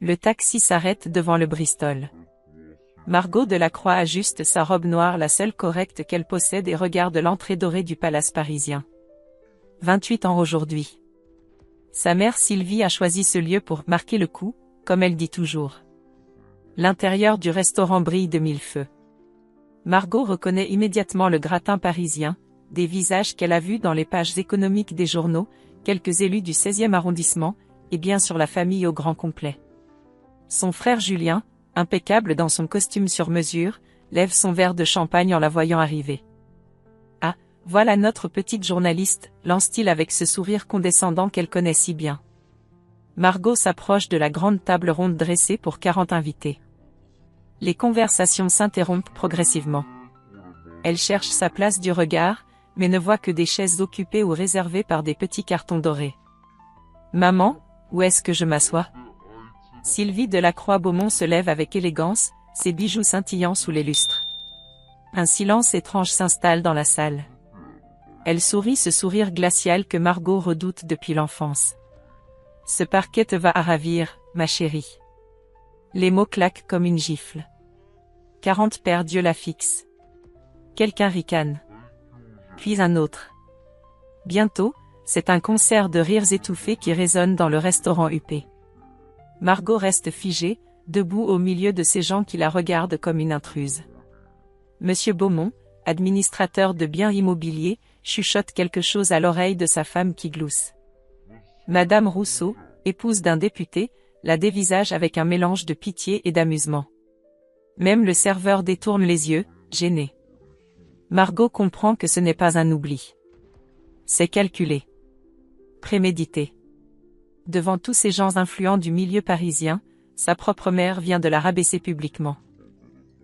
Le taxi s'arrête devant le Bristol. Margot Delacroix ajuste sa robe noire, la seule correcte qu'elle possède, et regarde l'entrée dorée du palace parisien. 28 ans aujourd'hui. Sa mère Sylvie a choisi ce lieu pour « marquer le coup », comme elle dit toujours. L'intérieur du restaurant brille de mille feux. Margot reconnaît immédiatement le gratin parisien, des visages qu'elle a vus dans les pages économiques des journaux, quelques élus du 16e arrondissement, et bien sûr la famille au grand complet. Son frère Julien, impeccable dans son costume sur mesure, lève son verre de champagne en la voyant arriver. « Ah, voilà notre petite journaliste », lance-t-il avec ce sourire condescendant qu'elle connaît si bien. Margot s'approche de la grande table ronde dressée pour 40 invités. Les conversations s'interrompent progressivement. Elle cherche sa place du regard, mais ne voit que des chaises occupées ou réservées par des petits cartons dorés. « Maman, où est-ce que je m'assois ?» Sylvie Delacroix-Beaumont se lève avec élégance, ses bijoux scintillant sous les lustres. Un silence étrange s'installe dans la salle. Elle sourit, ce sourire glacial que Margot redoute depuis l'enfance. « Ce parquet te va à ravir, ma chérie. » Les mots claquent comme une gifle. 40 paires d'yeux la fixent. Quelqu'un ricane. Puis un autre. Bientôt, c'est un concert de rires étouffés qui résonne dans le restaurant huppé. Margot reste figée, debout au milieu de ces gens qui la regardent comme une intruse. Monsieur Beaumont, administrateur de biens immobiliers, chuchote quelque chose à l'oreille de sa femme qui glousse. Madame Rousseau, épouse d'un député, la dévisage avec un mélange de pitié et d'amusement. Même le serveur détourne les yeux, gêné. Margot comprend que ce n'est pas un oubli. C'est calculé. Prémédité. Devant tous ces gens influents du milieu parisien, sa propre mère vient de la rabaisser publiquement.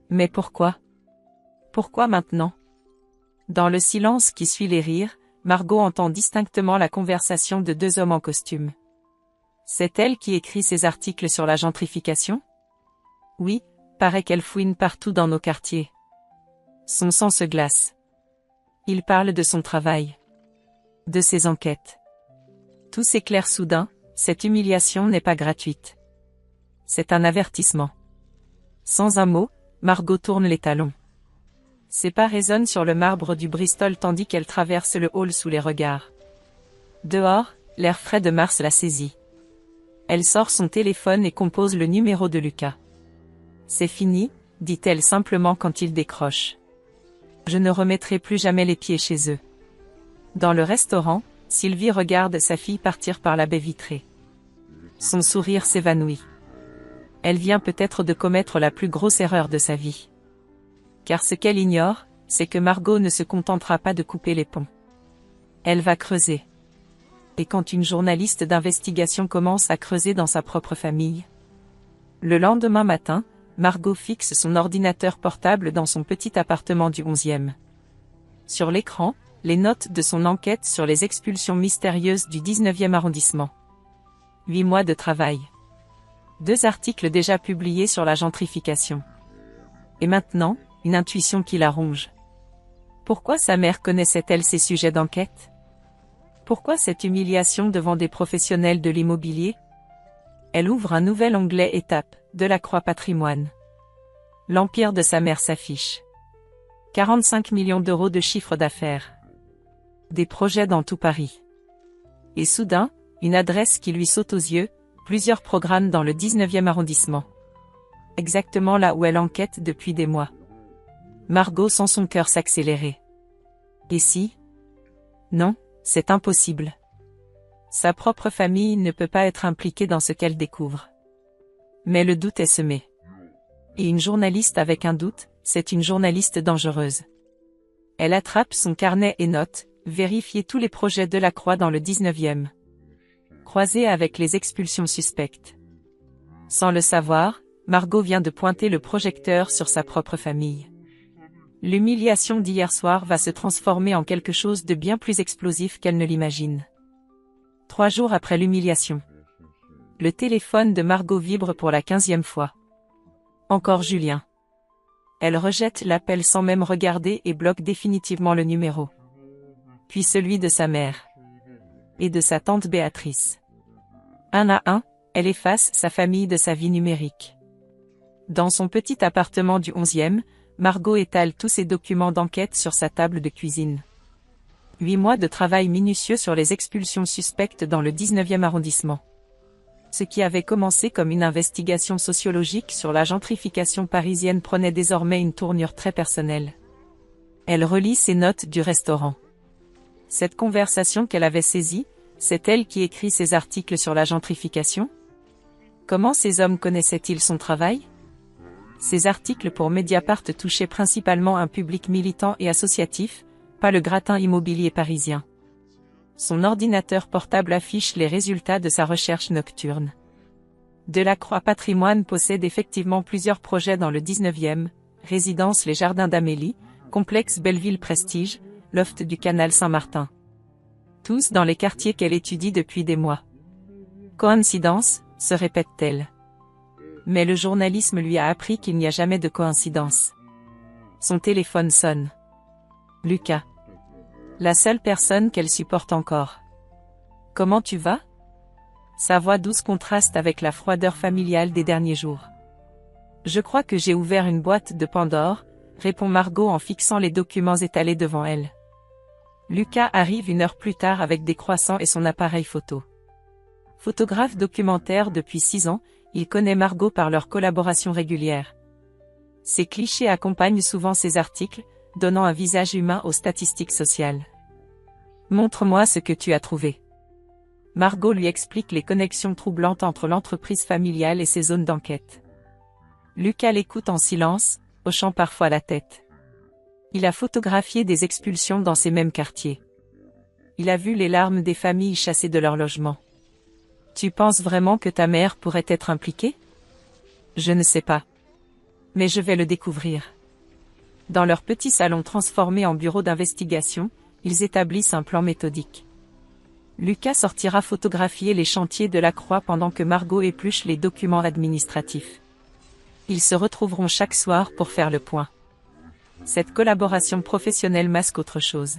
Mais pourquoi? Pourquoi maintenant? Dans le silence qui suit les rires, Margot entend distinctement la conversation de deux hommes en costume. C'est elle qui écrit ces articles sur la gentrification? Oui, paraît qu'elle fouine partout dans nos quartiers. Son sang se glace. Il parle de son travail. De ses enquêtes. Tout s'éclaire soudain, cette humiliation n'est pas gratuite. C'est un avertissement. Sans un mot, Margot tourne les talons. Ses pas résonnent sur le marbre du Bristol tandis qu'elle traverse le hall sous les regards. Dehors, l'air frais de mars la saisit. Elle sort son téléphone et compose le numéro de Lucas. C'est fini, dit-elle simplement quand il décroche. Je ne remettrai plus jamais les pieds chez eux. Dans le restaurant, Sylvie regarde sa fille partir par la baie vitrée. Son sourire s'évanouit. Elle vient peut-être de commettre la plus grosse erreur de sa vie. Car ce qu'elle ignore, c'est que Margot ne se contentera pas de couper les ponts. Elle va creuser. Et quand une journaliste d'investigation commence à creuser dans sa propre famille? Le lendemain matin, Margot fixe son ordinateur portable dans son petit appartement du 11e. Sur l'écran, les notes de son enquête sur les expulsions mystérieuses du 19e arrondissement. 8 mois de travail. 2 articles déjà publiés sur la gentrification. Et maintenant, une intuition qui la ronge. Pourquoi sa mère connaissait-elle ces sujets d'enquête? Pourquoi cette humiliation devant des professionnels de l'immobilier? Elle ouvre un nouvel onglet étape, Delacroix Patrimoine. L'empire de sa mère s'affiche. 45 millions d'euros de chiffre d'affaires. Des projets dans tout Paris. Et soudain, une adresse qui lui saute aux yeux, plusieurs programmes dans le 19e arrondissement. Exactement là où elle enquête depuis des mois. Margot sent son cœur s'accélérer. Et si? Non, c'est impossible. Sa propre famille ne peut pas être impliquée dans ce qu'elle découvre. Mais le doute est semé. Et une journaliste avec un doute, c'est une journaliste dangereuse. Elle attrape son carnet et note, vérifier tous les projets Delacroix dans le 19e. Croisés avec les expulsions suspectes. Sans le savoir, Margot vient de pointer le projecteur sur sa propre famille. L'humiliation d'hier soir va se transformer en quelque chose de bien plus explosif qu'elle ne l'imagine. 3 jours après l'humiliation. Le téléphone de Margot vibre pour la 15e fois. Encore Julien. Elle rejette l'appel sans même regarder et bloque définitivement le numéro. Puis celui de sa mère. Et de sa tante Béatrice. Un à un, elle efface sa famille de sa vie numérique. Dans son petit appartement du 11e, Margot étale tous ses documents d'enquête sur sa table de cuisine. 8 mois de travail minutieux sur les expulsions suspectes dans le 19e arrondissement. Ce qui avait commencé comme une investigation sociologique sur la gentrification parisienne prenait désormais une tournure très personnelle. Elle relit ses notes du restaurant. Cette conversation qu'elle avait saisie, c'est elle qui écrit ses articles sur la gentrification? Comment ces hommes connaissaient-ils son travail? Ces articles pour Mediapart touchaient principalement un public militant et associatif, pas le gratin immobilier parisien. Son ordinateur portable affiche les résultats de sa recherche nocturne. Delacroix Patrimoine possède effectivement plusieurs projets dans le 19e, résidence Les Jardins d'Amélie, complexe Belleville Prestige, loft du canal Saint-Martin. Tous dans les quartiers qu'elle étudie depuis des mois. Coïncidence, se répète-t-elle. Mais le journalisme lui a appris qu'il n'y a jamais de coïncidence. Son téléphone sonne. Lucas. La seule personne qu'elle supporte encore. Comment tu vas? Sa voix douce contraste avec la froideur familiale des derniers jours. Je crois que j'ai ouvert une boîte de Pandore, répond Margot en fixant les documents étalés devant elle. Lucas arrive 1 heure plus tard avec des croissants et son appareil photo. Photographe documentaire depuis 6 ans, il connaît Margot par leur collaboration régulière. Ces clichés accompagnent souvent ses articles, donnant un visage humain aux statistiques sociales. Montre-moi ce que tu as trouvé. Margot lui explique les connexions troublantes entre l'entreprise familiale et ses zones d'enquête. Lucas l'écoute en silence, hochant parfois la tête. Il a photographié des expulsions dans ces mêmes quartiers. Il a vu les larmes des familles chassées de leur logement. Tu penses vraiment que ta mère pourrait être impliquée? Je ne sais pas. Mais je vais le découvrir. Dans leur petit salon transformé en bureau d'investigation, ils établissent un plan méthodique. Lucas sortira photographier les chantiers de la Croix pendant que Margot épluche les documents administratifs. Ils se retrouveront chaque soir pour faire le point. Cette collaboration professionnelle masque autre chose.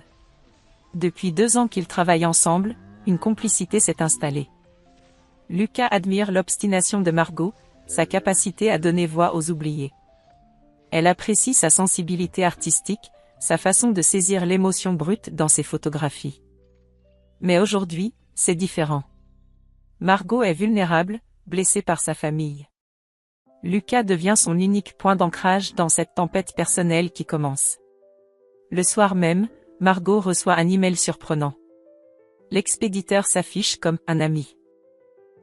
Depuis 2 ans qu'ils travaillent ensemble, une complicité s'est installée. Lucas admire l'obstination de Margot, sa capacité à donner voix aux oubliés. Elle apprécie sa sensibilité artistique, sa façon de saisir l'émotion brute dans ses photographies. Mais aujourd'hui, c'est différent. Margot est vulnérable, blessée par sa famille. Lucas devient son unique point d'ancrage dans cette tempête personnelle qui commence. Le soir même, Margot reçoit un email surprenant. L'expéditeur s'affiche comme un ami.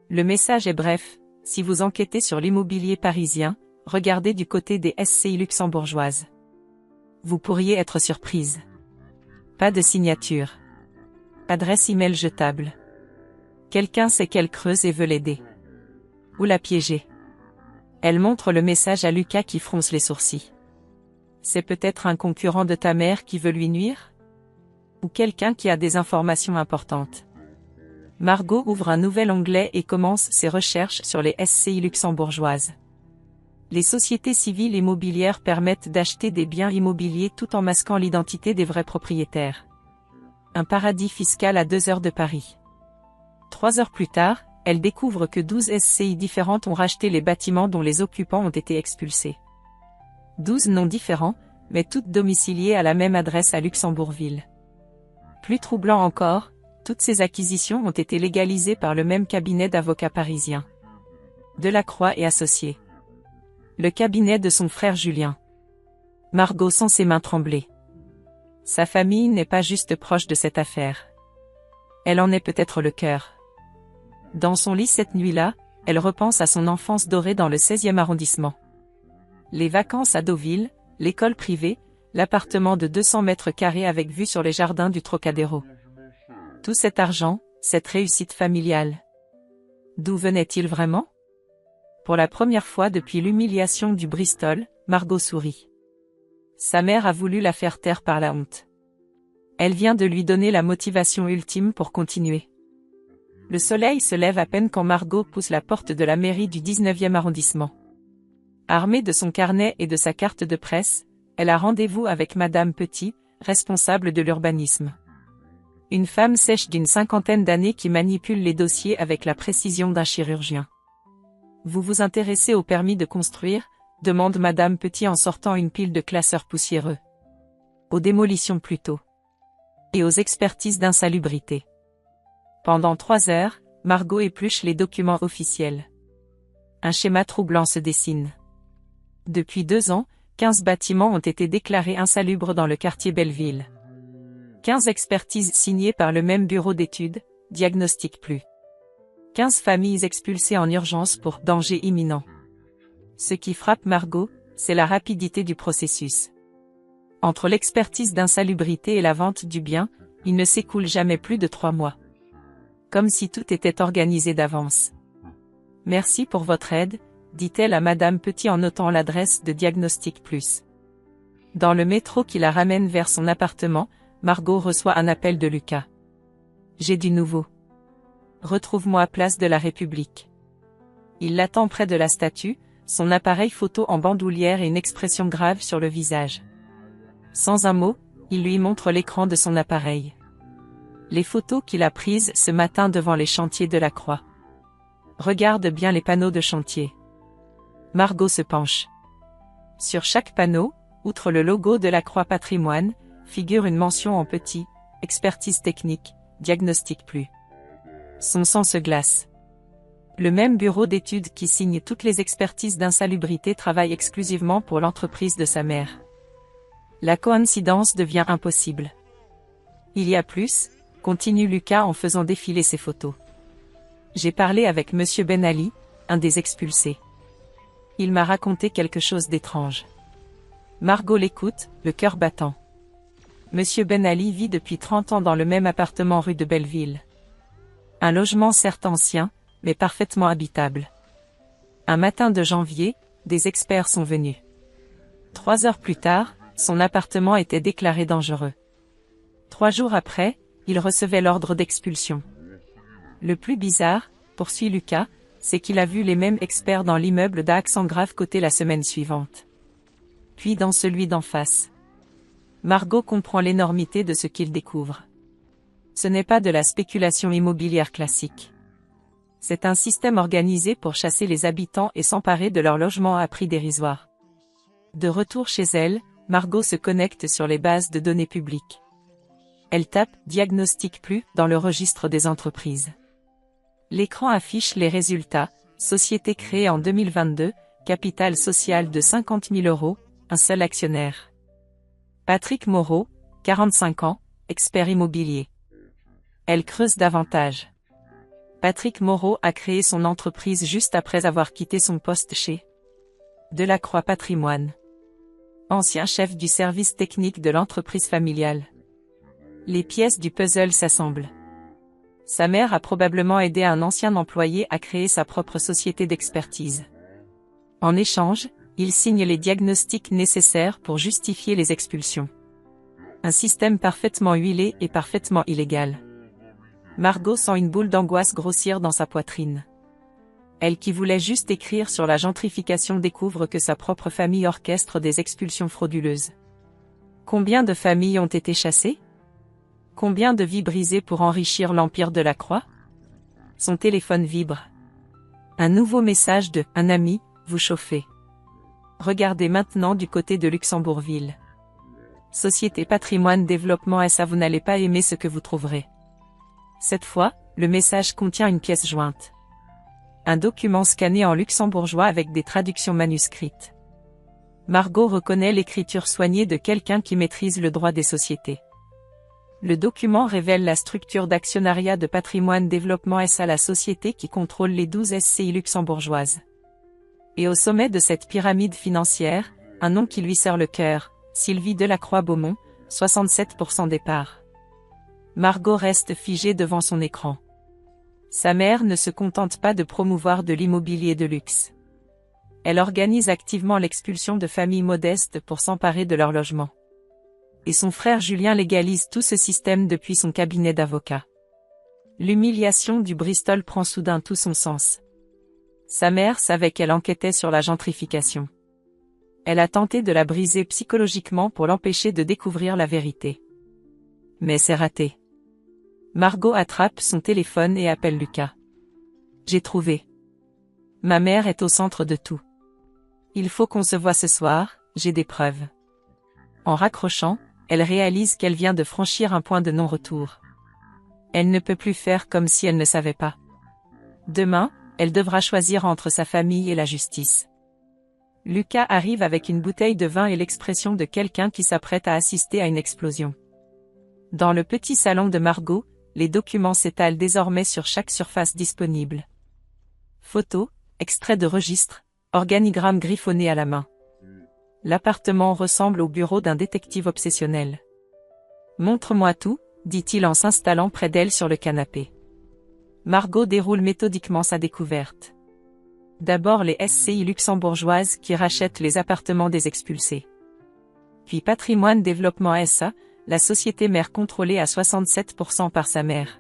Le message est bref: si vous enquêtez sur l'immobilier parisien, regardez du côté des SCI luxembourgeoises. Vous pourriez être surprise. Pas de signature. Adresse email jetable. Quelqu'un sait qu'elle creuse et veut l'aider. Ou la piéger. Elle montre le message à Lucas qui fronce les sourcils. C'est peut-être un concurrent de ta mère qui veut lui nuire? Ou quelqu'un qui a des informations importantes. Margot ouvre un nouvel onglet et commence ses recherches sur les SCI luxembourgeoises. Les sociétés civiles immobilières permettent d'acheter des biens immobiliers tout en masquant l'identité des vrais propriétaires. Un paradis fiscal à 2 heures de Paris. 3 heures plus tard, elle découvre que 12 SCI différentes ont racheté les bâtiments dont les occupants ont été expulsés. 12 noms différents, mais toutes domiciliées à la même adresse à Luxembourgville. Plus troublant encore, toutes ces acquisitions ont été légalisées par le même cabinet d'avocats parisien. Delacroix et Associés. Le cabinet de son frère Julien. Margot sent ses mains trembler. Sa famille n'est pas juste proche de cette affaire. Elle en est peut-être le cœur. Dans son lit cette nuit-là, elle repense à son enfance dorée dans le 16e arrondissement. Les vacances à Deauville, l'école privée, l'appartement de 200 mètres carrés avec vue sur les jardins du Trocadéro. Tout cet argent, cette réussite familiale. D'où venait-il vraiment? Pour la première fois depuis l'humiliation du Bristol, Margot sourit. Sa mère a voulu la faire taire par la honte. Elle vient de lui donner la motivation ultime pour continuer. Le soleil se lève à peine quand Margot pousse la porte de la mairie du 19e arrondissement. Armée de son carnet et de sa carte de presse, elle a rendez-vous avec Madame Petit, responsable de l'urbanisme. Une femme sèche d'une 50aine d'années qui manipule les dossiers avec la précision d'un chirurgien. Vous vous intéressez au permis de construire? Demande Madame Petit en sortant une pile de classeurs poussiéreux. Aux démolitions plutôt. Et aux expertises d'insalubrité. Pendant 3 heures, Margot épluche les documents officiels. Un schéma troublant se dessine. Depuis 2 ans, 15 bâtiments ont été déclarés insalubres dans le quartier Belleville. 15 expertises signées par le même bureau d'études, Diagnostic Plus. 15 familles expulsées en urgence pour danger imminent. Ce qui frappe Margot, c'est la rapidité du processus. Entre l'expertise d'insalubrité et la vente du bien, il ne s'écoule jamais plus de 3 mois. Comme si tout était organisé d'avance. Merci pour votre aide, dit-elle à Madame Petit en notant l'adresse de Diagnostic Plus. Dans le métro qui la ramène vers son appartement, Margot reçoit un appel de Lucas. J'ai du nouveau. Retrouve-moi place de la République. Il l'attend près de la statue, son appareil photo en bandoulière et une expression grave sur le visage. Sans un mot, il lui montre l'écran de son appareil. Les photos qu'il a prises ce matin devant les chantiers de la Croix. Regarde bien les panneaux de chantier. Margot se penche. Sur chaque panneau, outre le logo de la Croix Patrimoine, figure une mention en petit, expertise technique, Diagnostic Plus. Son sang se glace. Le même bureau d'études qui signe toutes les expertises d'insalubrité travaille exclusivement pour l'entreprise de sa mère. La coïncidence devient impossible. Il y a plus, continue Lucas en faisant défiler ses photos. J'ai parlé avec Monsieur Ben Ali, un des expulsés. Il m'a raconté quelque chose d'étrange. Margot l'écoute, le cœur battant. Monsieur Ben Ali vit depuis 30 ans dans le même appartement rue de Belleville. Un logement certes ancien, mais parfaitement habitable. Un matin de janvier, des experts sont venus. 3 heures plus tard, son appartement était déclaré dangereux. 3 jours après, il recevait l'ordre d'expulsion. Le plus bizarre, poursuit Lucas, c'est qu'il a vu les mêmes experts dans l'immeuble d'Accent Grave côté la semaine suivante. Puis dans celui d'en face. Margot comprend l'énormité de ce qu'il découvre. Ce n'est pas de la spéculation immobilière classique. C'est un système organisé pour chasser les habitants et s'emparer de leur logement à prix dérisoire. De retour chez elle, Margot se connecte sur les bases de données publiques. Elle tape « Diagnostic Plus » dans le registre des entreprises. L'écran affiche les résultats, société créée en 2022, capital social de 50 000 €, un seul actionnaire. Patrick Moreau, 45 ans, expert immobilier. Elle creuse davantage. Patrick Moreau a créé son entreprise juste après avoir quitté son poste chez Delacroix Patrimoine. Ancien chef du service technique de l'entreprise familiale. Les pièces du puzzle s'assemblent. Sa mère a probablement aidé un ancien employé à créer sa propre société d'expertise. En échange, il signe les diagnostics nécessaires pour justifier les expulsions. Un système parfaitement huilé et parfaitement illégal. Margot sent une boule d'angoisse grossir dans sa poitrine. Elle qui voulait juste écrire sur la gentrification découvre que sa propre famille orchestre des expulsions frauduleuses. Combien de familles ont été chassées? Combien de vies brisées pour enrichir l'empire de la Croix? Son téléphone vibre. Un nouveau message de « Un ami, vous chauffez ». Regardez maintenant du côté de Luxembourgville. Société Patrimoine Développement SA. Vous n'allez pas aimer ce que vous trouverez. Cette fois, le message contient une pièce jointe. Un document scanné en luxembourgeois avec des traductions manuscrites. Margot reconnaît l'écriture soignée de quelqu'un qui maîtrise le droit des sociétés. Le document révèle la structure d'actionnariat de Patrimoine Développement SA, la société qui contrôle les 12 SCI luxembourgeoises. Et au sommet de cette pyramide financière, un nom qui lui serre le cœur, Sylvie Delacroix-Beaumont, 67% des parts. Margot reste figée devant son écran. Sa mère ne se contente pas de promouvoir de l'immobilier de luxe. Elle organise activement l'expulsion de familles modestes pour s'emparer de leur logement. Et son frère Julien légalise tout ce système depuis son cabinet d'avocat. L'humiliation du Bristol prend soudain tout son sens. Sa mère savait qu'elle enquêtait sur la gentrification. Elle a tenté de la briser psychologiquement pour l'empêcher de découvrir la vérité. Mais c'est raté. Margot attrape son téléphone et appelle Lucas. J'ai trouvé. Ma mère est au centre de tout. Il faut qu'on se voie ce soir, j'ai des preuves. En raccrochant, elle réalise qu'elle vient de franchir un point de non-retour. Elle ne peut plus faire comme si elle ne savait pas. Demain, elle devra choisir entre sa famille et la justice. Lucas arrive avec une bouteille de vin et l'expression de quelqu'un qui s'apprête à assister à une explosion. Dans le petit salon de Margot, les documents s'étalent désormais sur chaque surface disponible. Photos, extraits de registres, organigrammes griffonnés à la main. L'appartement ressemble au bureau d'un détective obsessionnel. « Montre-moi tout », dit-il en s'installant près d'elle sur le canapé. Margot déroule méthodiquement sa découverte. D'abord les SCI luxembourgeoises qui rachètent les appartements des expulsés. Puis Patrimoine Développement SA, la société mère contrôlée à 67% par sa mère.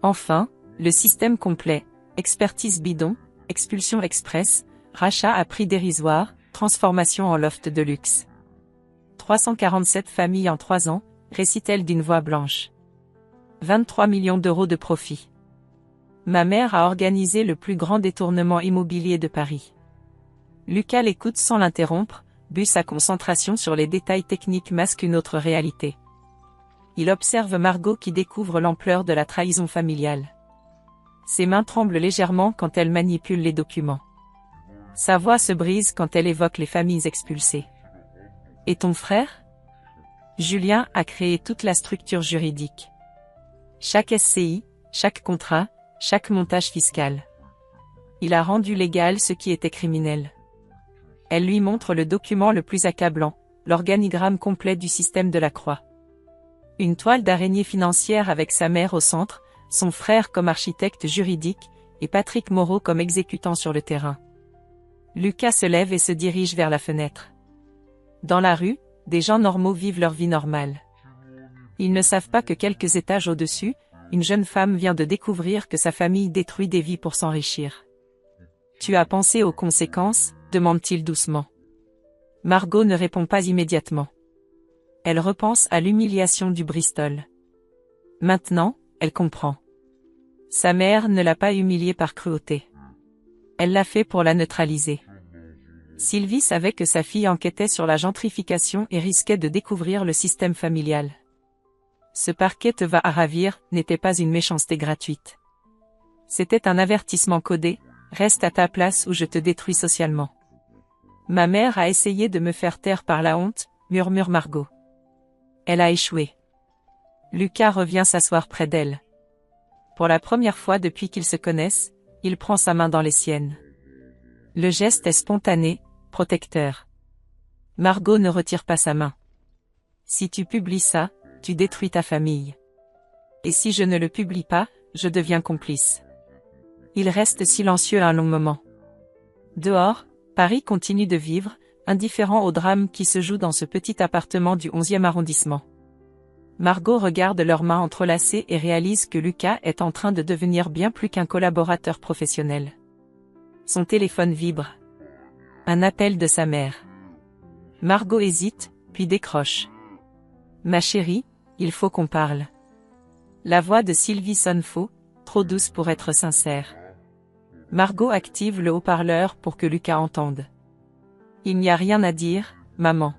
Enfin, le système complet, expertise bidon, expulsion express, rachat à prix dérisoire, transformation en loft de luxe. 347 familles en 3 ans, récite-t-elle d'une voix blanche. 23 millions d'euros de profit. Ma mère a organisé le plus grand détournement immobilier de Paris. Lucas l'écoute sans l'interrompre, but sa concentration sur les détails techniques masque une autre réalité. Il observe Margot qui découvre l'ampleur de la trahison familiale. Ses mains tremblent légèrement quand elle manipule les documents. Sa voix se brise quand elle évoque les familles expulsées. Et ton frère? Julien a créé toute la structure juridique. Chaque SCI, chaque contrat, chaque montage fiscal. Il a rendu légal ce qui était criminel. Elle lui montre le document le plus accablant, l'organigramme complet du système de la Croix. Une toile d'araignée financière avec sa mère au centre, son frère comme architecte juridique, et Patrick Moreau comme exécutant sur le terrain. Lucas se lève et se dirige vers la fenêtre. Dans la rue, des gens normaux vivent leur vie normale. Ils ne savent pas que quelques étages au-dessus, une jeune femme vient de découvrir que sa famille détruit des vies pour s'enrichir. « Tu as pensé aux conséquences ?» demande-t-il doucement. Margot ne répond pas immédiatement. Elle repense à l'humiliation du Bristol. Maintenant, elle comprend. Sa mère ne l'a pas humiliée par cruauté. Elle l'a fait pour la neutraliser. Sylvie savait que sa fille enquêtait sur la gentrification et risquait de découvrir le système familial. Ce parquet te va à ravir n'était pas une méchanceté gratuite. C'était un avertissement codé, reste à ta place ou je te détruis socialement. Ma mère a essayé de me faire taire par la honte, murmure Margot. Elle a échoué. Lucas revient s'asseoir près d'elle. Pour la première fois depuis qu'ils se connaissent, il prend sa main dans les siennes. Le geste est spontané, protecteur. Margot ne retire pas sa main. Si tu publies ça, tu détruis ta famille. Et si je ne le publie pas, je deviens complice. Il reste silencieux un long moment. Dehors, Paris continue de vivre, indifférent au drame qui se joue dans ce petit appartement du 11e arrondissement. Margot regarde leurs mains entrelacées et réalise que Lucas est en train de devenir bien plus qu'un collaborateur professionnel. Son téléphone vibre. Un appel de sa mère. Margot hésite, puis décroche. « Ma chérie, il faut qu'on parle. » La voix de Sylvie sonne faux, trop douce pour être sincère. Margot active le haut-parleur pour que Lucas entende. « Il n'y a rien à dire, maman.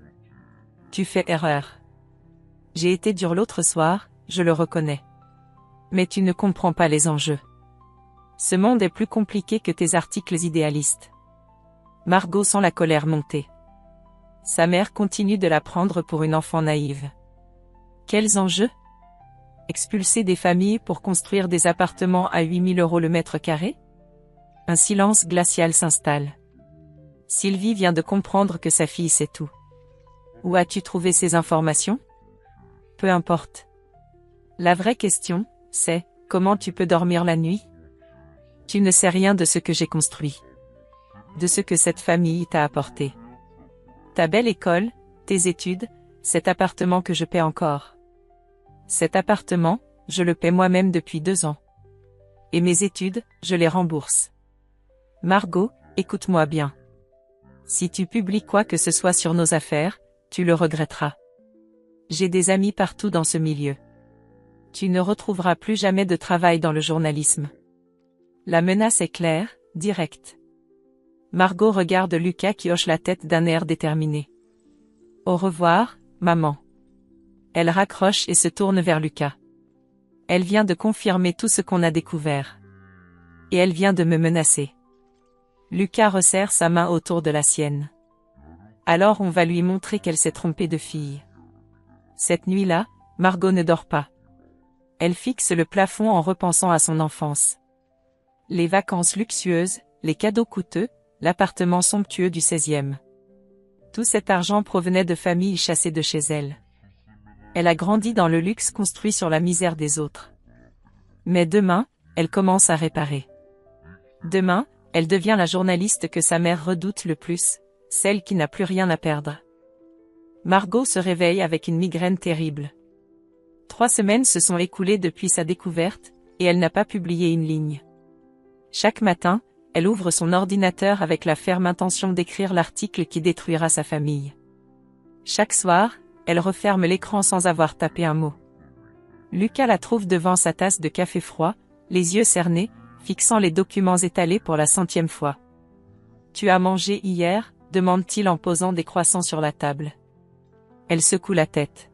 Tu fais erreur. J'ai été dure l'autre soir, je le reconnais. Mais tu ne comprends pas les enjeux. Ce monde est plus compliqué que tes articles idéalistes. » Margot sent la colère monter. Sa mère continue de la prendre pour une enfant naïve. Quels enjeux? Expulser des familles pour construire des appartements à 8 000 € le mètre carré? Un silence glacial s'installe. Sylvie vient de comprendre que sa fille sait tout. Où as-tu trouvé ces informations? Peu importe. La vraie question, c'est, comment tu peux dormir la nuit? Tu ne sais rien de ce que j'ai construit. De ce que cette famille t'a apporté. Ta belle école, tes études, cet appartement que je paie encore. Cet appartement, je le paie moi-même depuis 2 ans. Et mes études, je les rembourse. Margot, écoute-moi bien. Si tu publies quoi que ce soit sur nos affaires, tu le regretteras. J'ai des amis partout dans ce milieu. Tu ne retrouveras plus jamais de travail dans le journalisme. La menace est claire, directe. Margot regarde Lucas qui hoche la tête d'un air déterminé. Au revoir, maman. Elle raccroche et se tourne vers Lucas. Elle vient de confirmer tout ce qu'on a découvert. Et elle vient de me menacer. Lucas resserre sa main autour de la sienne. Alors on va lui montrer qu'elle s'est trompée de fille. Cette nuit-là, Margot ne dort pas. Elle fixe le plafond en repensant à son enfance. Les vacances luxueuses, les cadeaux coûteux, l'appartement somptueux du 16e. Tout cet argent provenait de familles chassées de chez elle. Elle a grandi dans le luxe construit sur la misère des autres. Mais demain, elle commence à réparer. Demain, elle devient la journaliste que sa mère redoute le plus, celle qui n'a plus rien à perdre. Margot se réveille avec une migraine terrible. 3 semaines se sont écoulées depuis sa découverte, et elle n'a pas publié une ligne. Chaque matin, elle ouvre son ordinateur avec la ferme intention d'écrire l'article qui détruira sa famille. Chaque soir, elle referme l'écran sans avoir tapé un mot. Lucas la trouve devant sa tasse de café froid, les yeux cernés, fixant les documents étalés pour la 100e fois. « Tu as mangé hier ?» demande-t-il en posant des croissants sur la table. Elle secoue la tête.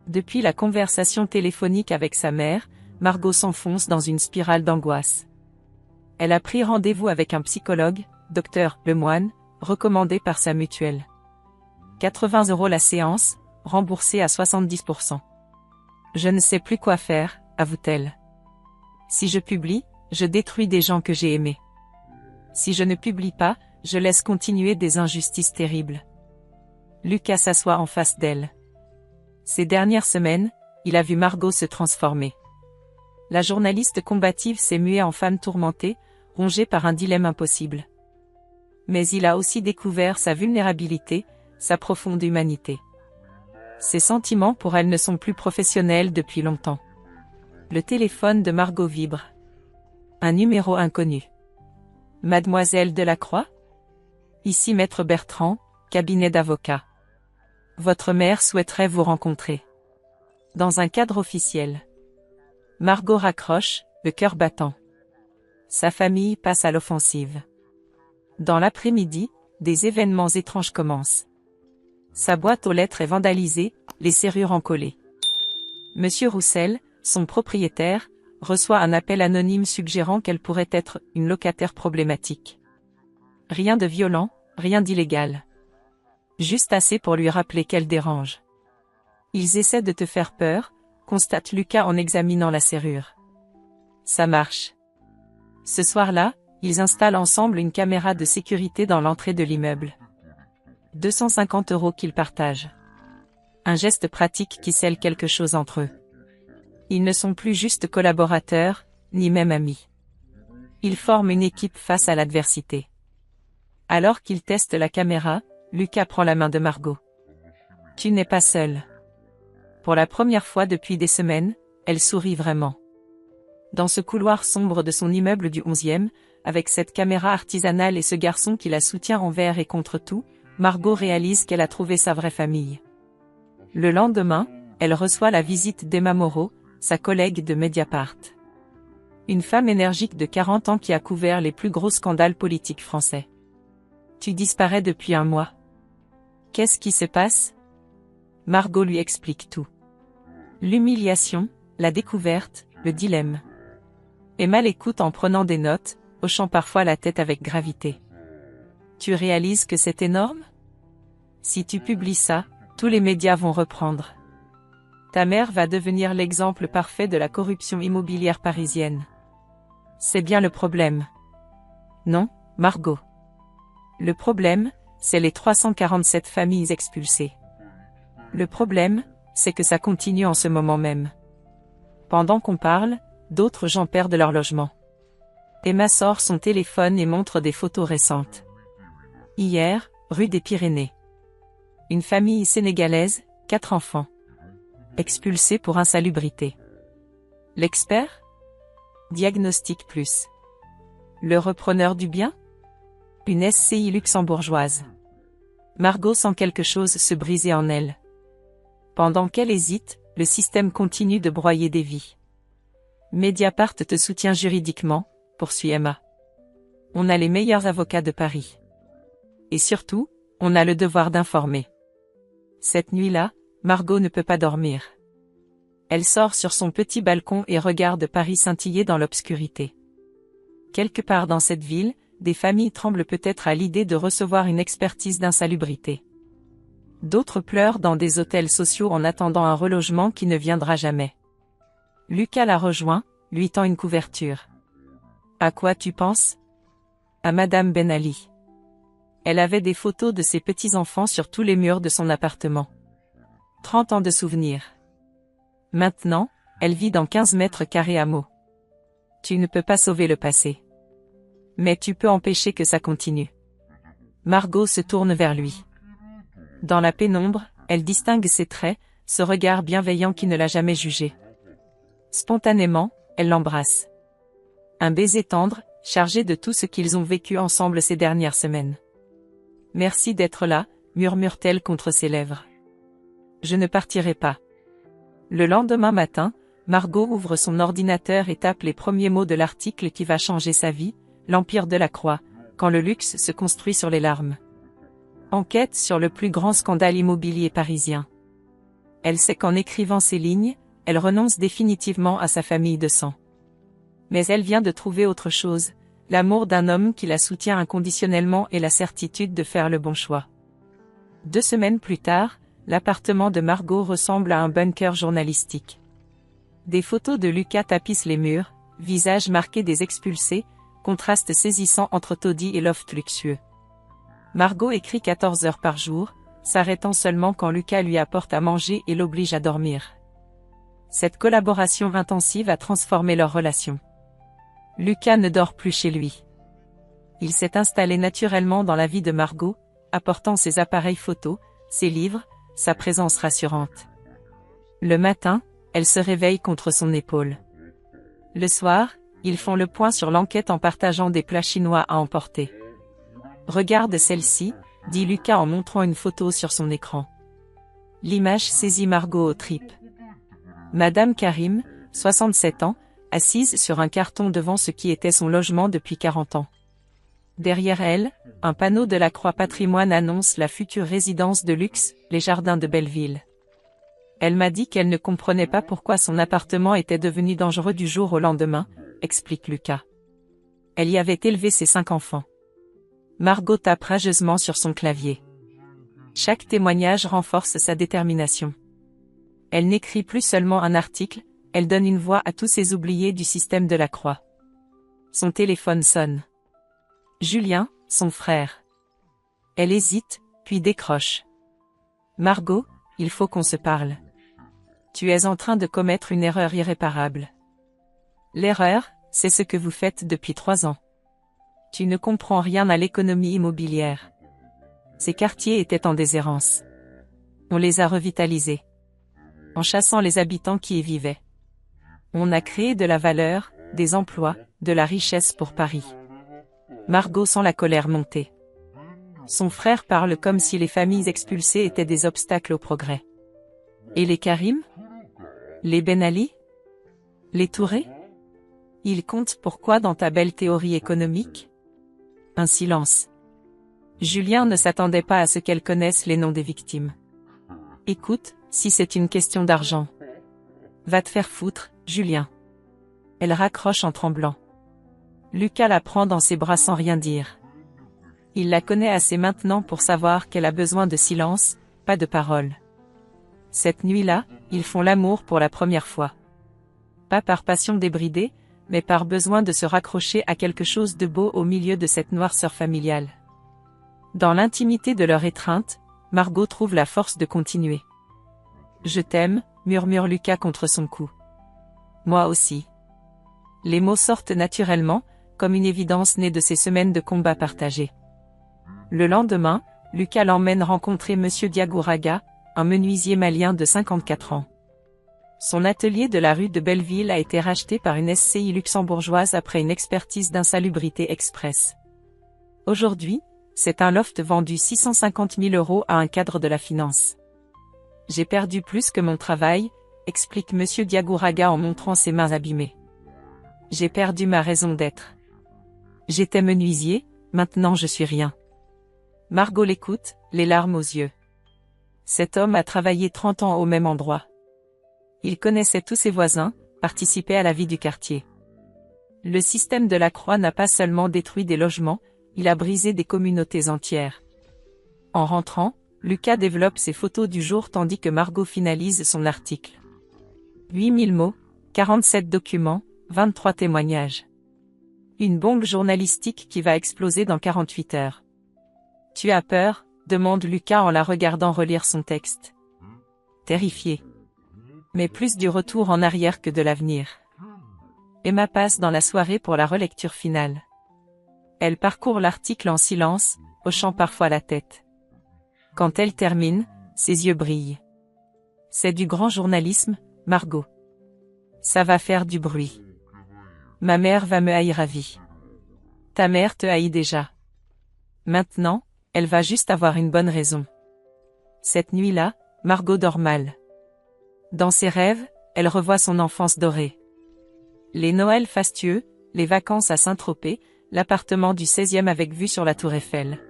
Depuis la conversation téléphonique avec sa mère, Margot s'enfonce dans une spirale d'angoisse. Elle a pris rendez-vous avec un psychologue, Dr Lemoine, recommandé par sa mutuelle. 80 € la séance, remboursée à 70%. Je ne sais plus quoi faire, avoue-t-elle. Si je publie, je détruis des gens que j'ai aimés. Si je ne publie pas, je laisse continuer des injustices terribles. Lucas s'assoit en face d'elle. Ces dernières semaines, il a vu Margot se transformer. La journaliste combative s'est muée en femme tourmentée, rongée par un dilemme impossible. Mais il a aussi découvert sa vulnérabilité, sa profonde humanité. Ses sentiments pour elle ne sont plus professionnels depuis longtemps. Le téléphone de Margot vibre. Un numéro inconnu. Mademoiselle Delacroix ? Ici Maître Bertrand, cabinet d'avocat. Votre mère souhaiterait vous rencontrer. Dans un cadre officiel. Margot raccroche, le cœur battant. Sa famille passe à l'offensive. Dans l'après-midi, des événements étranges commencent. Sa boîte aux lettres est vandalisée, les serrures encollées. Monsieur Roussel, son propriétaire, reçoit un appel anonyme suggérant qu'elle pourrait être une locataire problématique. Rien de violent, rien d'illégal. Juste assez pour lui rappeler qu'elle dérange. Ils essaient de te faire peur, constate Lucas en examinant la serrure. Ça marche. Ce soir-là, ils installent ensemble une caméra de sécurité dans l'entrée de l'immeuble. 250 € qu'ils partagent. Un geste pratique qui scelle quelque chose entre eux. Ils ne sont plus juste collaborateurs, ni même amis. Ils forment une équipe face à l'adversité. Alors qu'ils testent la caméra, Lucas prend la main de Margot. Tu n'es pas seule. Pour la première fois depuis des semaines, elle sourit vraiment. Dans ce couloir sombre de son immeuble du 11e, avec cette caméra artisanale et ce garçon qui la soutient envers et contre tout, Margot réalise qu'elle a trouvé sa vraie famille. Le lendemain, elle reçoit la visite d'Emma Moreau, sa collègue de Mediapart. Une femme énergique de 40 ans qui a couvert les plus gros scandales politiques français. Tu disparais depuis un mois. Qu'est-ce qui se passe ? Margot lui explique tout. L'humiliation, la découverte, le dilemme. Emma l'écoute en prenant des notes, hochant parfois la tête avec gravité. Tu réalises que c'est énorme ? Si tu publies ça, tous les médias vont reprendre. Ta mère va devenir l'exemple parfait de la corruption immobilière parisienne. C'est bien le problème. Non, Margot. Le problème, c'est les 347 familles expulsées. Le problème, c'est que ça continue en ce moment même. Pendant qu'on parle, d'autres gens perdent leur logement. Emma sort son téléphone et montre des photos récentes. Hier, rue des Pyrénées. Une famille sénégalaise, 4 enfants. Expulsés pour insalubrité. L'expert ? Diagnostic Plus. Le repreneur du bien ? Une SCI luxembourgeoise. Margot sent quelque chose se briser en elle. Pendant qu'elle hésite, le système continue de broyer des vies. Mediapart te soutient juridiquement, poursuit Emma. On a les meilleurs avocats de Paris. Et surtout, on a le devoir d'informer. Cette nuit-là, Margot ne peut pas dormir. Elle sort sur son petit balcon et regarde Paris scintiller dans l'obscurité. Quelque part dans cette ville, des familles tremblent peut-être à l'idée de recevoir une expertise d'insalubrité. D'autres pleurent dans des hôtels sociaux en attendant un relogement qui ne viendra jamais. Lucas la rejoint, lui tend une couverture. À quoi tu penses? À Madame Ben Ali. Elle avait des photos de ses petits-enfants sur tous les murs de son appartement. 30 ans de souvenirs. Maintenant, elle vit dans 15 mètres carrés à Meaux. Tu ne peux pas sauver le passé. Mais tu peux empêcher que ça continue. Margot se tourne vers lui. Dans la pénombre, elle distingue ses traits, ce regard bienveillant qui ne l'a jamais jugé. Spontanément, elle l'embrasse. Un baiser tendre, chargé de tout ce qu'ils ont vécu ensemble ces dernières semaines. Merci d'être là, murmure-t-elle contre ses lèvres. Je ne partirai pas. Le lendemain matin, Margot ouvre son ordinateur et tape les premiers mots de l'article qui va changer sa vie, l'Empire de la Croix, quand le luxe se construit sur les larmes. Enquête sur le plus grand scandale immobilier parisien. Elle sait qu'en écrivant ces lignes, elle renonce définitivement à sa famille de sang. Mais elle vient de trouver autre chose, l'amour d'un homme qui la soutient inconditionnellement et la certitude de faire le bon choix. 2 semaines plus tard, l'appartement de Margot ressemble à un bunker journalistique. Des photos de Lucas tapissent les murs, visage marqué des expulsés, contraste saisissant entre taudis et loft luxueux. Margot écrit 14 heures par jour, s'arrêtant seulement quand Lucas lui apporte à manger et l'oblige à dormir. Cette collaboration intensive a transformé leur relation. Lucas ne dort plus chez lui. Il s'est installé naturellement dans la vie de Margot, apportant ses appareils photos, ses livres, sa présence rassurante. Le matin, elle se réveille contre son épaule. Le soir, ils font le point sur l'enquête en partageant des plats chinois à emporter. Regarde celle-ci, dit Lucas en montrant une photo sur son écran. L'image saisit Margot aux tripes. Madame Karim, 67 ans, assise sur un carton devant ce qui était son logement depuis 40 ans. Derrière elle, un panneau de la Croix Patrimoine annonce la future résidence de luxe, les Jardins de Belleville. Elle m'a dit qu'elle ne comprenait pas pourquoi son appartement était devenu dangereux du jour au lendemain, explique Lucas. Elle y avait élevé ses 5 enfants. Margot tape rageusement sur son clavier. Chaque témoignage renforce sa détermination. Elle n'écrit plus seulement un article, elle donne une voix à tous ces oubliés du système de la Croix. Son téléphone sonne. Julien, son frère. Elle hésite, puis décroche. Margot, il faut qu'on se parle. Tu es en train de commettre une erreur irréparable. L'erreur, c'est ce que vous faites depuis 3 ans. Tu ne comprends rien à l'économie immobilière. Ces quartiers étaient en déshérence. On les a revitalisés. En chassant les habitants qui y vivaient. On a créé de la valeur, des emplois, de la richesse pour Paris. Margot sent la colère monter. Son frère parle comme si les familles expulsées étaient des obstacles au progrès. Et les Karim? Les Ben Ali? Les Touré? Ils comptent pourquoi dans ta belle théorie économique? Un silence. Julien ne s'attendait pas à ce qu'elle connaisse les noms des victimes. Écoute, si c'est une question d'argent. Va te faire foutre, Julien. Elle raccroche en tremblant. Lucas la prend dans ses bras sans rien dire. Il la connaît assez maintenant pour savoir qu'elle a besoin de silence, pas de paroles. Cette nuit-là, ils font l'amour pour la première fois. Pas par passion débridée, mais par besoin de se raccrocher à quelque chose de beau au milieu de cette noirceur familiale. Dans l'intimité de leur étreinte, Margot trouve la force de continuer. « Je t'aime », murmure Lucas contre son cou. « Moi aussi. » Les mots sortent naturellement, comme une évidence née de ces semaines de combats partagés. Le lendemain, Lucas l'emmène rencontrer Monsieur Diagouraga, un menuisier malien de 54 ans. Son atelier de la rue de Belleville a été racheté par une SCI luxembourgeoise après une expertise d'insalubrité express. Aujourd'hui, c'est un loft vendu 650 000 € à un cadre de la finance. J'ai perdu plus que mon travail, explique Monsieur Diagouraga en montrant ses mains abîmées. J'ai perdu ma raison d'être. J'étais menuisier, maintenant je suis rien. Margot l'écoute, les larmes aux yeux. Cet homme a travaillé 30 ans au même endroit. Il connaissait tous ses voisins, participait à la vie du quartier. Le système de la Croix n'a pas seulement détruit des logements, il a brisé des communautés entières. En rentrant, Lucas développe ses photos du jour tandis que Margot finalise son article. 8000 mots, 47 documents, 23 témoignages. Une bombe journalistique qui va exploser dans 48 heures. Tu as peur? Demande Lucas en la regardant relire son texte. Terrifié. Mais plus du retour en arrière que de l'avenir. Emma passe dans la soirée pour la relecture finale. Elle parcourt l'article en silence, hochant parfois la tête. Quand elle termine, ses yeux brillent. C'est du grand journalisme, Margot. Ça va faire du bruit. Ma mère va me haïr à vie. Ta mère te haït déjà. Maintenant, elle va juste avoir une bonne raison. Cette nuit-là, Margot dort mal. Dans ses rêves, elle revoit son enfance dorée. Les Noëls fastueux, les vacances à Saint-Tropez, l'appartement du 16e avec vue sur la Tour Eiffel.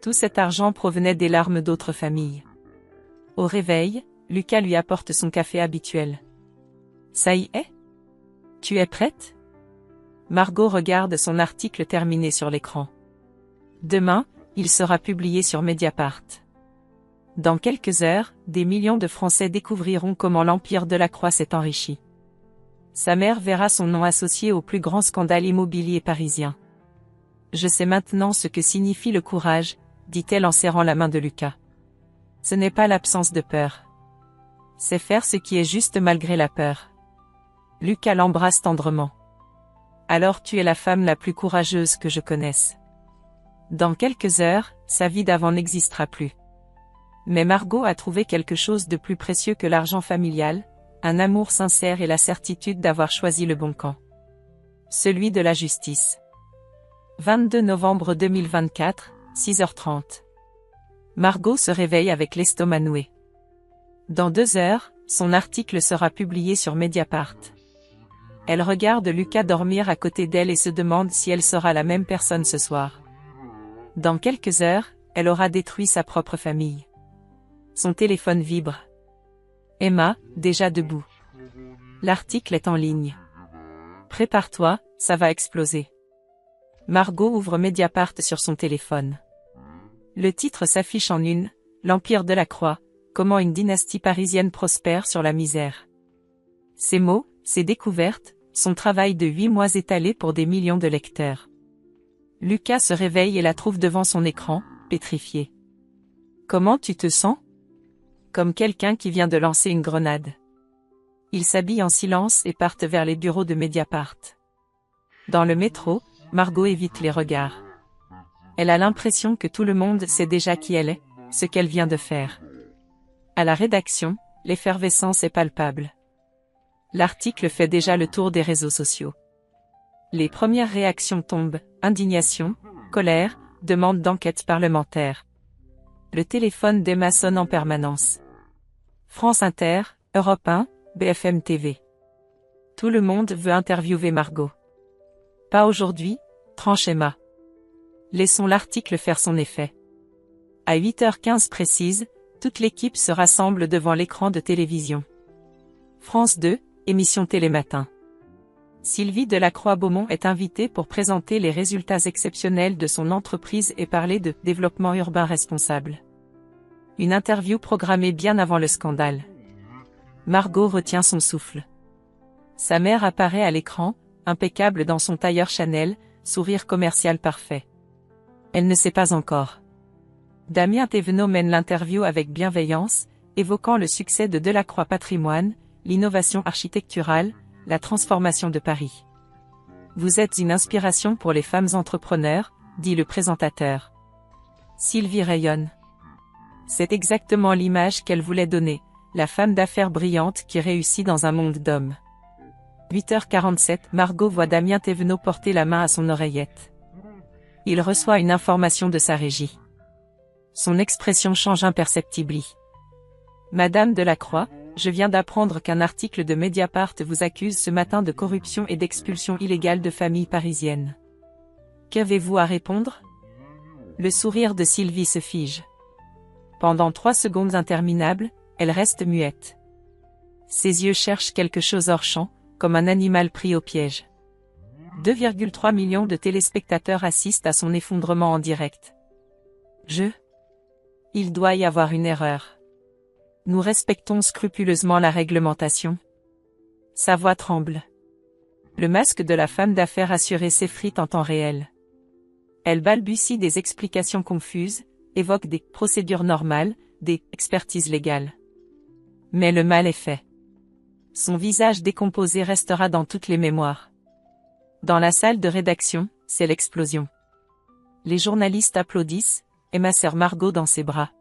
Tout cet argent provenait des larmes d'autres familles. Au réveil, Lucas lui apporte son café habituel. Ça y est? Tu es prête? Margot regarde son article terminé sur l'écran. Demain, il sera publié sur Mediapart. Dans quelques heures, des millions de Français découvriront comment l'Empire de la Croix s'est enrichi. Sa mère verra son nom associé au plus grand scandale immobilier parisien. Je sais maintenant ce que signifie le courage, dit-elle en serrant la main de Lucas. Ce n'est pas l'absence de peur. C'est faire ce qui est juste malgré la peur. Lucas l'embrasse tendrement. Alors tu es la femme la plus courageuse que je connaisse. Dans quelques heures, sa vie d'avant n'existera plus. Mais Margot a trouvé quelque chose de plus précieux que l'argent familial, un amour sincère et la certitude d'avoir choisi le bon camp. Celui de la justice. 22 novembre 2024, 6h30. Margot se réveille avec l'estomac noué. Dans 2 heures, son article sera publié sur Mediapart. Elle regarde Lucas dormir à côté d'elle et se demande si elle sera la même personne ce soir. Dans quelques heures, elle aura détruit sa propre famille. Son téléphone vibre. Emma, déjà debout. L'article est en ligne. Prépare-toi, ça va exploser. Margot ouvre Mediapart sur son téléphone. Le titre s'affiche en une, l'Empire de la Croix, comment une dynastie parisienne prospère sur la misère. Ces mots, ces découvertes, son travail de 8 mois étalé pour des millions de lecteurs. Lucas se réveille et la trouve devant son écran, pétrifié. Comment tu te sens? Comme quelqu'un qui vient de lancer une grenade. Ils s'habillent en silence et partent vers les bureaux de Mediapart. Dans le métro, Margot évite les regards. Elle a l'impression que tout le monde sait déjà qui elle est, ce qu'elle vient de faire. À la rédaction, l'effervescence est palpable. L'article fait déjà le tour des réseaux sociaux. Les premières réactions tombent, indignation, colère, demande d'enquête parlementaire. Le téléphone d'Emma sonne en permanence. France Inter, Europe 1, BFM TV. Tout le monde veut interviewer Margot. Pas aujourd'hui, tranche Emma. Laissons l'article faire son effet. À 8h15 précise, toute l'équipe se rassemble devant l'écran de télévision. France 2, émission Télématin. Sylvie Delacroix-Beaumont est invitée pour présenter les résultats exceptionnels de son entreprise et parler de développement urbain responsable. Une interview programmée bien avant le scandale. Margot retient son souffle. Sa mère apparaît à l'écran, impeccable dans son tailleur Chanel, sourire commercial parfait. Elle ne sait pas encore. Damien Thévenot mène l'interview avec bienveillance, évoquant le succès de Delacroix Patrimoine, l'innovation architecturale, la transformation de Paris. Vous êtes une inspiration pour les femmes entrepreneurs, dit le présentateur. Sylvie rayonne. C'est exactement l'image qu'elle voulait donner, la femme d'affaires brillante qui réussit dans un monde d'hommes. 8h47, Margot voit Damien Thévenot porter la main à son oreillette. Il reçoit une information de sa régie. Son expression change imperceptiblement. Madame Delacroix, je viens d'apprendre qu'un article de Mediapart vous accuse ce matin de corruption et d'expulsion illégale de familles parisiennes. Qu'avez-vous à répondre? Le sourire de Sylvie se fige. Pendant 3 secondes interminables, elle reste muette. Ses yeux cherchent quelque chose hors champ, comme un animal pris au piège. 2,3 millions de téléspectateurs assistent à son effondrement en direct. Il doit y avoir une erreur. Nous respectons scrupuleusement la réglementation. Sa voix tremble. Le masque de la femme d'affaires assurée s'effrite en temps réel. Elle balbutie des explications confuses, évoque des procédures normales, des expertises légales. Mais le mal est fait. Son visage décomposé restera dans toutes les mémoires. Dans la salle de rédaction, c'est l'explosion. Les journalistes applaudissent, et ma sœur Margot dans ses bras.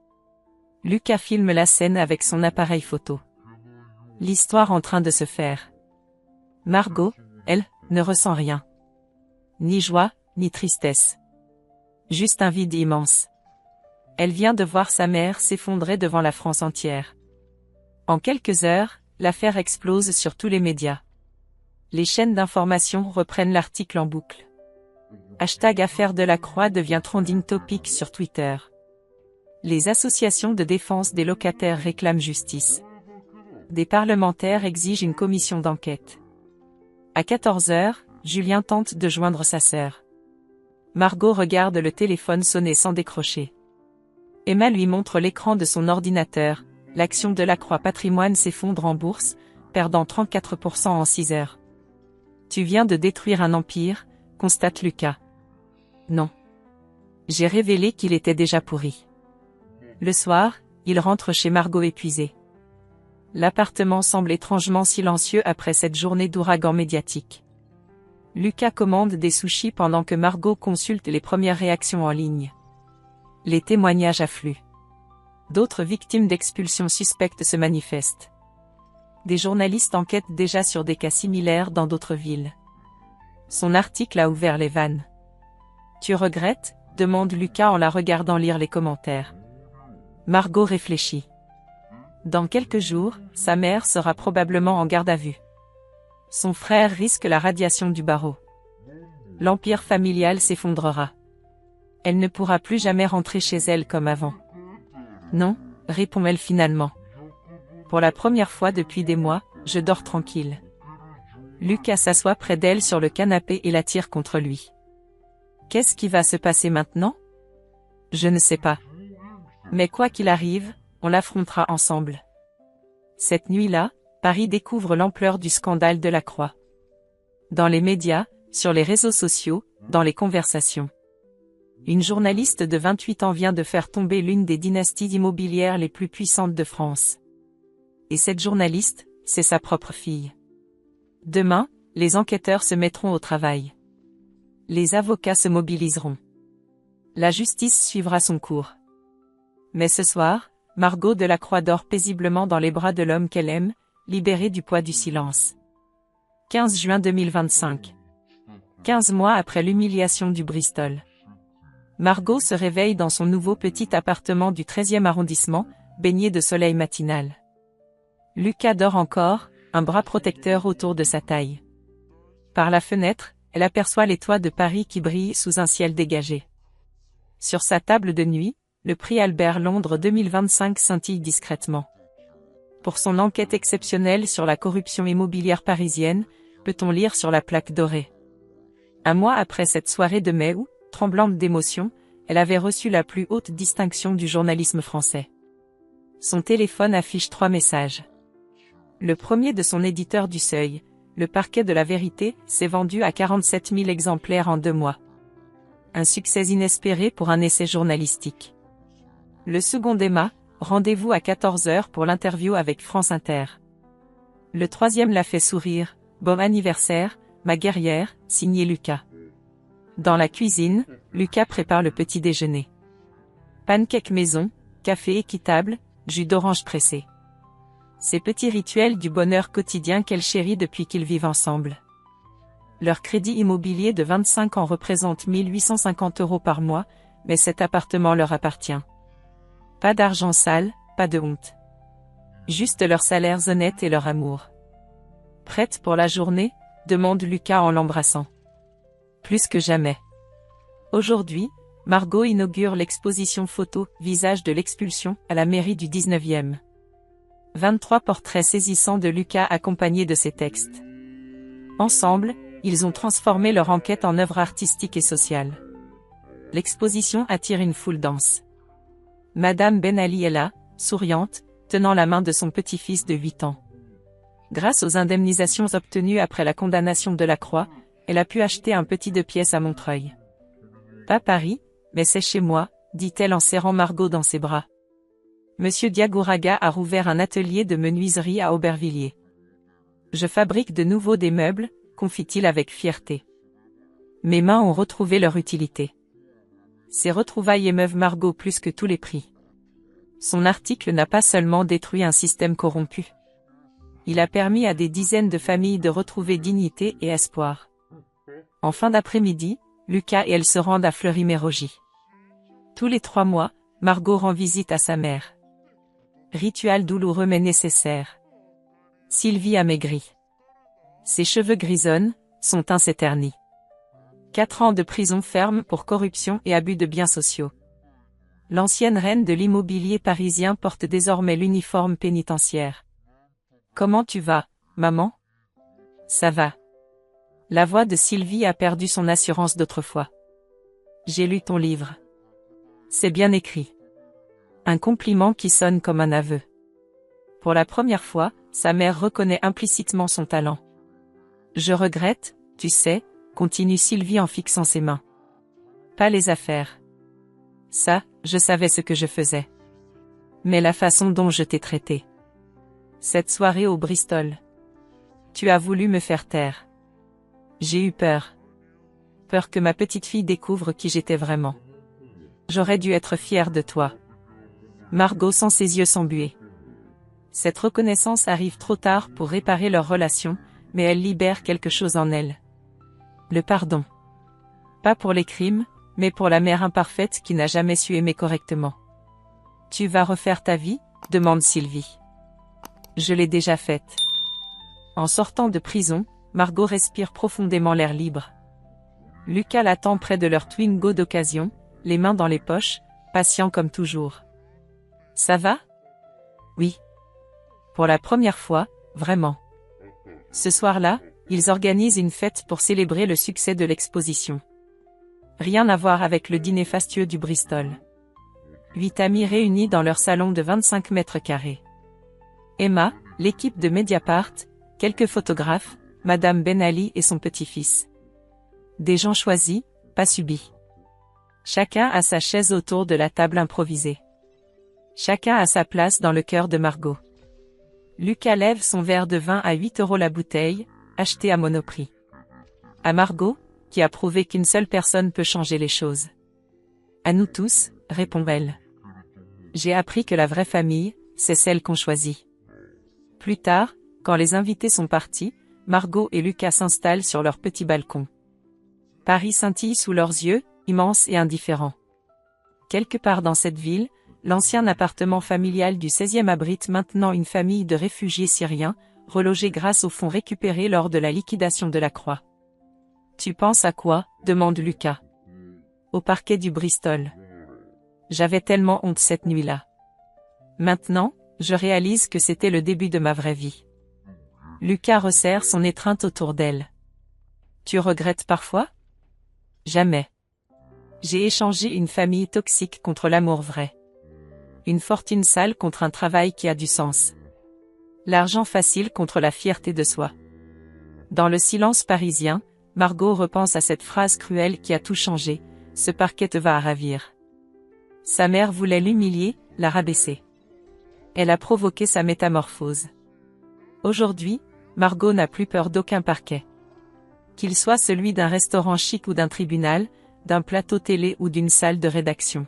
Lucas filme la scène avec son appareil photo. L'histoire en train de se faire. Margot, elle, ne ressent rien. Ni joie, ni tristesse. Juste un vide immense. Elle vient de voir sa mère s'effondrer devant la France entière. En quelques heures, l'affaire explose sur tous les médias. Les chaînes d'information reprennent l'article en boucle. #affaire Delacroix devient trending topic sur Twitter. Les associations de défense des locataires réclament justice. Des parlementaires exigent une commission d'enquête. À 14 heures, Julien tente de joindre sa sœur. Margot regarde le téléphone sonner sans décrocher. Emma lui montre l'écran de son ordinateur. L'action Delacroix Patrimoine s'effondre en bourse, perdant 34% en 6 heures. Tu viens de détruire un empire, constate Lucas. Non. J'ai révélé qu'il était déjà pourri. Le soir, il rentre chez Margot épuisé. L'appartement semble étrangement silencieux après cette journée d'ouragan médiatique. Lucas commande des sushis pendant que Margot consulte les premières réactions en ligne. Les témoignages affluent. D'autres victimes d'expulsions suspectes se manifestent. Des journalistes enquêtent déjà sur des cas similaires dans d'autres villes. Son article a ouvert les vannes. Tu regrettes? Demande Lucas en la regardant lire les commentaires. Margot réfléchit. Dans quelques jours, sa mère sera probablement en garde à vue. Son frère risque la radiation du barreau. L'empire familial s'effondrera. Elle ne pourra plus jamais rentrer chez elle comme avant. Non, répond-elle finalement. Pour la première fois depuis des mois, je dors tranquille. Lucas s'assoit près d'elle sur le canapé et l'attire contre lui. Qu'est-ce qui va se passer maintenant? Je ne sais pas. Mais quoi qu'il arrive, on l'affrontera ensemble. Cette nuit-là, Paris découvre l'ampleur du scandale Delacroix. Dans les médias, sur les réseaux sociaux, dans les conversations. Une journaliste de 28 ans vient de faire tomber l'une des dynasties immobilières les plus puissantes de France. Et cette journaliste, c'est sa propre fille. Demain, les enquêteurs se mettront au travail. Les avocats se mobiliseront. La justice suivra son cours. Mais ce soir, Margot Delacroix dort paisiblement dans les bras de l'homme qu'elle aime, libérée du poids du silence. 15 juin 2025. 15 mois après l'humiliation du Bristol. Margot se réveille dans son nouveau petit appartement du 13e arrondissement, baigné de soleil matinal. Lucas dort encore, un bras protecteur autour de sa taille. Par la fenêtre, elle aperçoit les toits de Paris qui brillent sous un ciel dégagé. Sur sa table de nuit, le prix Albert Londres 2025 scintille discrètement. Pour son enquête exceptionnelle sur la corruption immobilière parisienne, peut-on lire sur la plaque dorée. Un mois après cette soirée de mai où, tremblante d'émotion, elle avait reçu la plus haute distinction du journalisme français. Son téléphone affiche 3 messages. Le premier de son éditeur du Seuil, le parquet de la vérité, s'est vendu à 47 000 exemplaires en 2 mois. Un succès inespéré pour un essai journalistique. Le second Emma, rendez-vous à 14 h pour l'interview avec France Inter. Le troisième l'a fait sourire, bon anniversaire, ma guerrière, signé Lucas. Dans la cuisine, Lucas prépare le petit déjeuner. Pancakes maison, café équitable, jus d'orange pressé. Ces petits rituels du bonheur quotidien qu'elle chérit depuis qu'ils vivent ensemble. Leur crédit immobilier de 25 ans représente 1 850 € par mois, mais cet appartement leur appartient. Pas d'argent sale, pas de honte. Juste leurs salaires honnêtes et leur amour. Prête pour la journée? Demande Lucas en l'embrassant. Plus que jamais. Aujourd'hui, Margot inaugure l'exposition photo « Visage de l'expulsion » à la mairie du 19e. 23 portraits saisissants de Lucas accompagnés de ses textes. Ensemble, ils ont transformé leur enquête en œuvre artistique et sociale. L'exposition attire une foule dense. Madame Ben Ali est là, souriante, tenant la main de son petit-fils de 8 ans. Grâce aux indemnisations obtenues après la condamnation de la Croix, elle a pu acheter un petit 2 pièces à Montreuil. Pas Paris, mais c'est chez moi, dit-elle en serrant Margot dans ses bras. Monsieur Diagouraga a rouvert un atelier de menuiserie à Aubervilliers. Je fabrique de nouveau des meubles, confie-t-il avec fierté. Mes mains ont retrouvé leur utilité. Ces retrouvailles émeuvent Margot plus que tous les prix. Son article n'a pas seulement détruit un système corrompu. Il a permis à des dizaines de familles de retrouver dignité et espoir. En fin d'après-midi, Lucas et elle se rendent à Fleury-Mérogis. Tous les 3 mois, Margot rend visite à sa mère. Rituel douloureux mais nécessaire. Sylvie a maigri. Ses cheveux grisonnent, son teint s'éternit. 4 ans de prison ferme pour corruption et abus de biens sociaux. L'ancienne reine de l'immobilier parisien porte désormais l'uniforme pénitentiaire. Comment tu vas, maman? Ça va. La voix de Sylvie a perdu son assurance d'autrefois. J'ai lu ton livre. C'est bien écrit. Un compliment qui sonne comme un aveu. Pour la première fois, sa mère reconnaît implicitement son talent. Je regrette, tu sais, continue Sylvie en fixant ses mains. Pas les affaires. Ça, je savais ce que je faisais. Mais la façon dont je t'ai traité. Cette soirée au Bristol. Tu as voulu me faire taire. J'ai eu peur. Peur que ma petite fille découvre qui j'étais vraiment. J'aurais dû être fière de toi. Margot sent ses yeux s'embuer. Cette reconnaissance arrive trop tard pour réparer leur relation, mais elle libère quelque chose en elle. Le pardon. Pas pour les crimes, mais pour la mère imparfaite qui n'a jamais su aimer correctement. Tu vas refaire ta vie? Demande Sylvie. Je l'ai déjà faite. En sortant de prison, Margot respire profondément l'air libre. Lucas l'attend près de leur Twingo d'occasion, les mains dans les poches, patient comme toujours. Ça va? Oui. Pour la première fois, vraiment. Ce soir-là, ils organisent une fête pour célébrer le succès de l'exposition. Rien à voir avec le dîner fastueux du Bristol. 8 amis réunis dans leur salon de 25 mètres carrés. Emma, l'équipe de Mediapart, quelques photographes, Madame Ben Ali et son petit-fils. Des gens choisis, pas subis. Chacun a sa chaise autour de la table improvisée. Chacun a sa place dans le cœur de Margot. Lucas lève son verre de vin à 8 € la bouteille, acheté à Monoprix. À Margot, qui a prouvé qu'une seule personne peut changer les choses. À nous tous, répond-elle. J'ai appris que la vraie famille, c'est celle qu'on choisit. Plus tard, quand les invités sont partis, Margot et Lucas s'installent sur leur petit balcon. Paris scintille sous leurs yeux, immense et indifférent. Quelque part dans cette ville, l'ancien appartement familial du 16e abrite maintenant une famille de réfugiés syriens, relogés grâce aux fonds récupérés lors de la liquidation de la Croix. Tu penses à quoi? Demande Lucas. Au parquet du Bristol. J'avais tellement honte cette nuit-là. Maintenant, je réalise que c'était le début de ma vraie vie. Lucas resserre son étreinte autour d'elle. Tu regrettes parfois? Jamais. J'ai échangé une famille toxique contre l'amour vrai. Une fortune sale contre un travail qui a du sens. L'argent facile contre la fierté de soi. Dans le silence parisien, Margot repense à cette phrase cruelle qui a tout changé, ce parquet te va à ravir. Sa mère voulait l'humilier, la rabaisser. Elle a provoqué sa métamorphose. Aujourd'hui, Margot n'a plus peur d'aucun parquet. Qu'il soit celui d'un restaurant chic ou d'un tribunal, d'un plateau télé ou d'une salle de rédaction.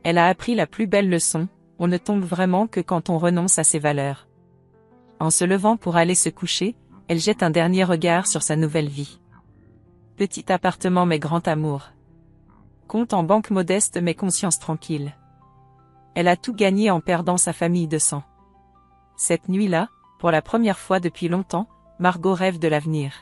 Elle a appris la plus belle leçon, on ne tombe vraiment que quand on renonce à ses valeurs. En se levant pour aller se coucher, elle jette un dernier regard sur sa nouvelle vie. Petit appartement mais grand amour. Compte en banque modeste mais conscience tranquille. Elle a tout gagné en perdant sa famille de sang. Cette nuit-là, pour la première fois depuis longtemps, Margot rêve de l'avenir.